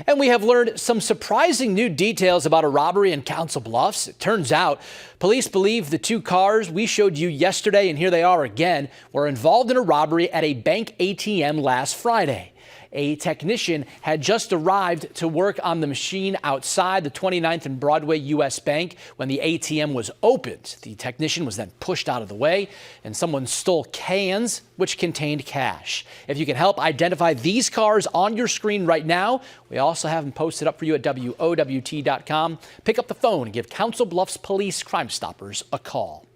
And we have learned some surprising new details about a robbery in Council Bluffs. It turns out police believe the two cars we showed you yesterday, and here they are again, were involved in a robbery at a bank ATM last Friday. A technician had just arrived to work on the machine outside the 29th and Broadway U.S. Bank when the ATM was opened. The technician was then pushed out of the way, and someone stole cans which contained cash. If you can help identify these cars on your screen right now, we also have them posted up for you at WOWT.com. Pick up the phone and give Council Bluffs Police Crime Stoppers a call.